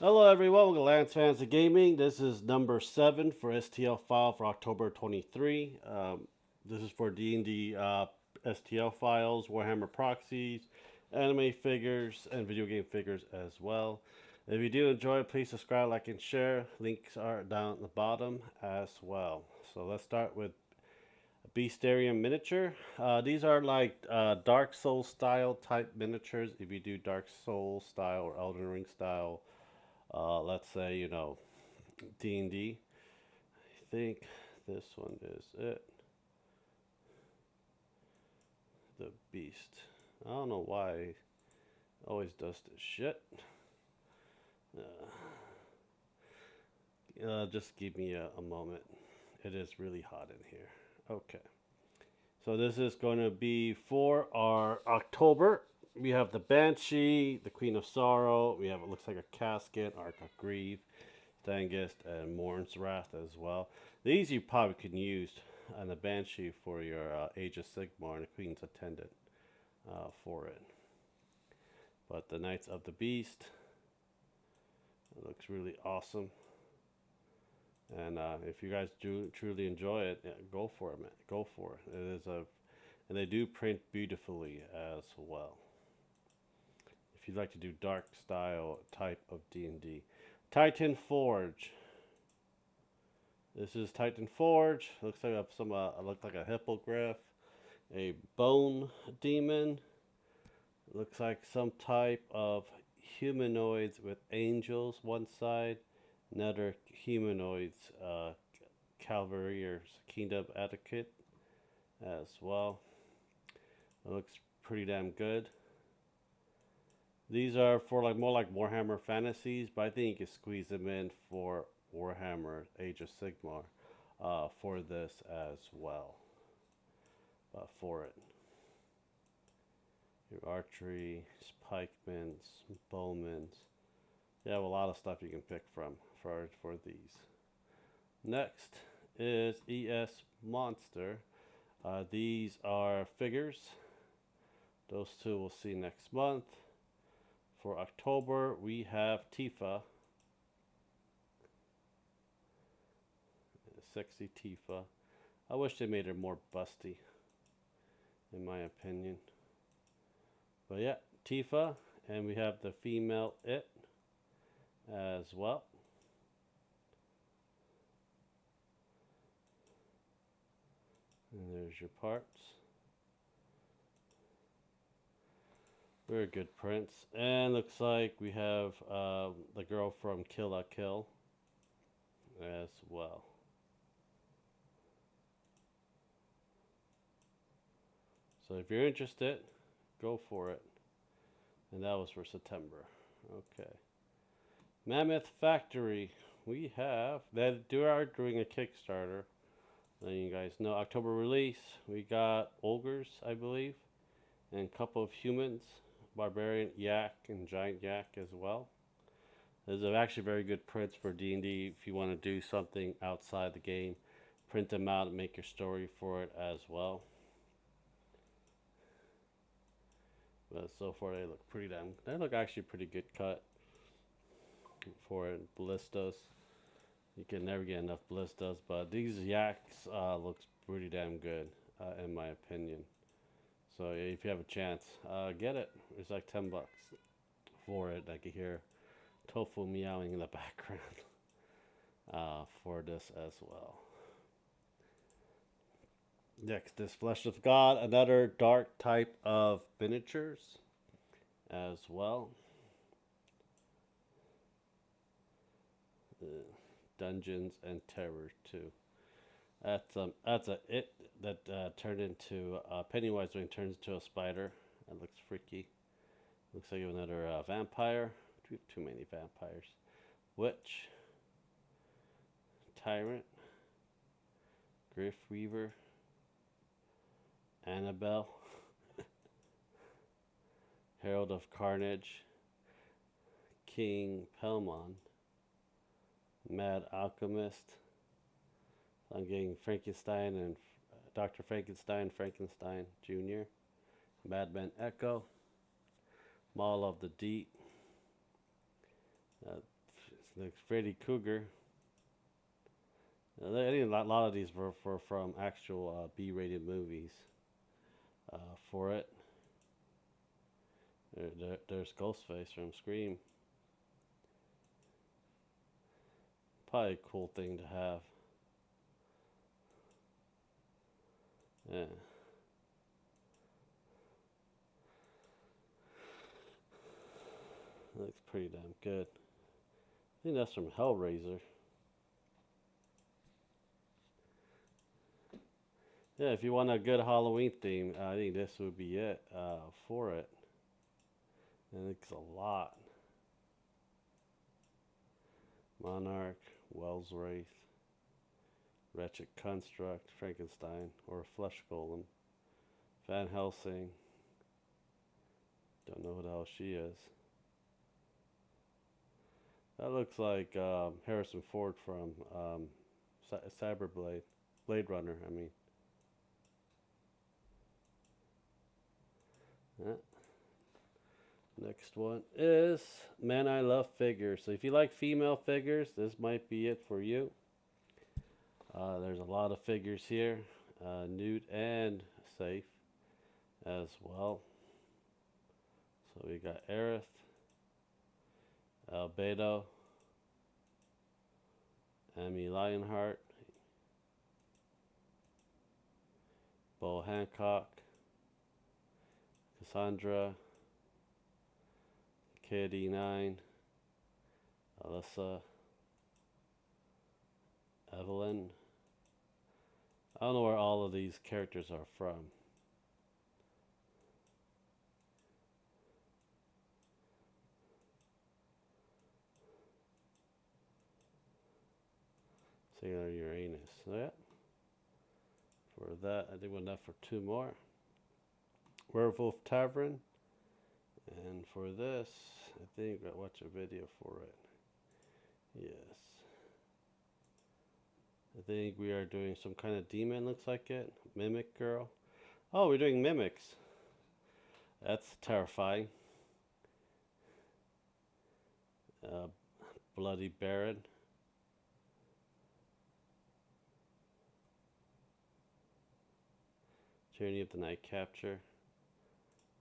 Hello everyone, welcome to Lance Fans of Gaming. This is number 7 for STL file for October 23. This is for D&D STL files, Warhammer proxies, anime figures, and video game figures as well. If you do enjoy it, please subscribe, like, and share. Links are down at the bottom as well. So let's start with Beastarium miniature. These are like Dark Souls style type miniatures. If you do Dark Souls style or Elden Ring style, let's say D&D. I think this one is it. The Beast. I don't know why it always does this shit. Just give me a moment. It is really hot in here. Okay. So this is going to be for our October. We have the Banshee, the Queen of Sorrow. We have it looks like a casket, Ark of Grief, Dangest, and Mourn's Wrath as well. These you probably can use on the Banshee for your Age of Sigmar and the Queen's Attendant for it. But the Knights of the Beast, it looks really awesome. And if you guys do truly enjoy it, yeah, go for it, man. Go for it. It is and they do print beautifully as well. If you'd like to do dark style type of D&D, Titan Forge. This is Titan Forge. Looks like look like a hippogriff, a bone demon. Looks like some type of humanoids with angels one side, another humanoids, cavalry or kingdom etiquette as well. It looks pretty damn good. These are for like more like Warhammer fantasies, but I think you can squeeze them in for Warhammer Age of Sigmar for this as well. For it, your archery, pikemans, bowmans. You have a lot of stuff you can pick from for these. Next is ES Monster. These are figures. Those two we'll see next month. For October, we have Tifa. Sexy Tifa. I wish they made her more busty, in my opinion. But yeah, Tifa. And we have the female It as well. And there's your parts. Very good prints. And looks like we have the girl from Kill la Kill as well. So if you're interested, go for it. And that was for September. Okay. Mammoth Factory. We have they are doing a Kickstarter. Letting you guys know October release. We got ogres, I believe, and a couple of humans, barbarian yak and giant yak as well. Those are actually very good prints for D&D if you want to do something outside the game. Print them out and make your story for it as well. But so far they look pretty damn. They look actually pretty good cut for it. Ballistas. You can never get enough ballistas, but these yaks looks pretty damn good in my opinion. So if you have a chance, get it. It's like $10 for it. I can hear tofu meowing in the background for this as well. Next is Flesh of God, another dark type of miniatures as well. Dungeons and Terror too. That's a it that turned into Pennywise when he turns into a spider. That looks freaky. Looks like another vampire. Too many vampires. Witch, Tyrant, Griff Weaver, Annabelle, Herald of Carnage, King Pelmon, Mad Alchemist. I'm getting Frankenstein and Dr. Frankenstein Jr., Madman Echo, Maul of the Deep, The Freddy Krueger. I think a lot of these were from actual B-rated movies. For it, there's Ghostface from Scream. Probably a cool thing to have. Yeah. Looks pretty damn good. I think that's from Hellraiser. Yeah, if you want a good Halloween theme, I think this would be it for it. And it's a lot. Monarch, Wells Wraith, Wretched Construct, Frankenstein, or Flesh Golem, Van Helsing. Don't know who the hell she is. That looks like Harrison Ford from Cyberblade, Blade Runner. I mean. Yeah. Next one is Man I Love Figures. So if you like female figures, this might be it for you. There's a lot of figures here, nude and safe as well. So we got Aerith, Albedo, Amy Lionheart, Bo Hancock, Cassandra, KD9, Alyssa, Evelyn. I don't know where all of these characters are from. Sailor Uranus. So yeah. For that, I think we're enough for two more. Werewolf Tavern. And for this, I think I watched a video for it. Yes. I think we are doing some kind of demon, looks like it. Mimic girl. Oh, we're doing mimics. That's terrifying. Bloody Baron. Journey of the Night Capture.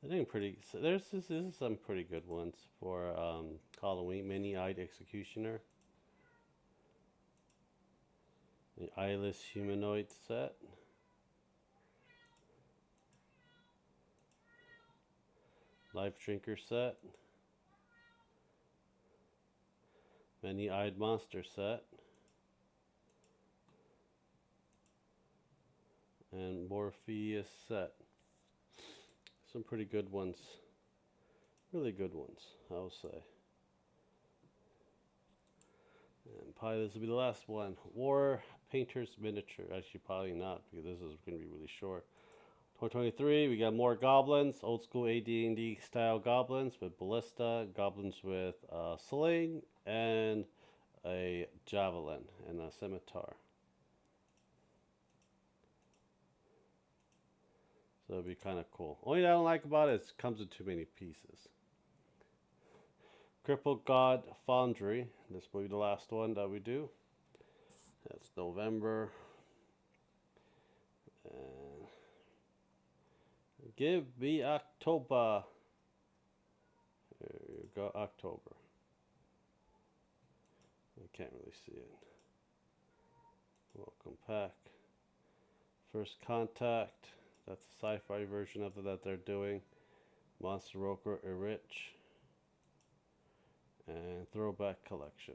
I think pretty. So this is some pretty good ones for Halloween. Many-eyed Executioner. The Eyeless Humanoid set. Life Drinker set. Many-eyed Monster set. And Morpheus set. Some pretty good ones. Really good ones, I'll say. And probably this will be the last one. War Painter's Miniature. Actually, probably not, because this is going to be really short. 2023, we got more goblins. Old school AD&D style goblins with ballista. Goblins with sling and a javelin and a scimitar. So it'd be kind of cool. Only thing I don't like about it is it comes in too many pieces. Crippled God Foundry. This will be the last one that we do. That's November. And give me October. There you go, October. I can't really see it. Welcome pack. First Contact. That's the sci-fi version of it that they're doing. Monster Roker Rich. And Throwback Collection.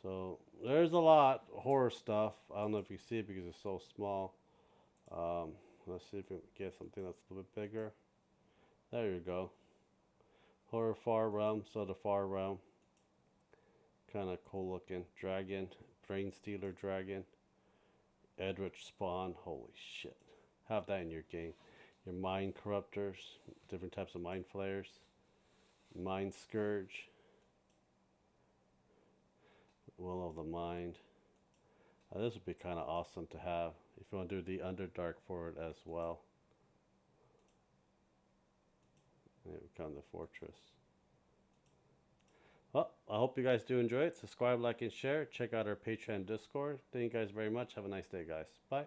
So there's a lot of horror stuff. I don't know if you see it because it's so small. Let's see if we can get something that's a little bit bigger. There you go. Horror Far Realm. So the Far Realm. Kind of cool looking. Dragon. Brain Stealer Dragon. Eldritch Spawn. Holy shit. Have that in your game. Your Mind Corruptors. Different types of Mind Flayers. Mind Scourge. Will of the Mind. This would be kind of awesome to have if you want to do the Underdark for it as well. Here we come, the Fortress. Oh, I hope you guys do enjoy it. Subscribe, like, and share. Check out our Patreon Discord. Thank you guys very much. Have a nice day, guys. Bye.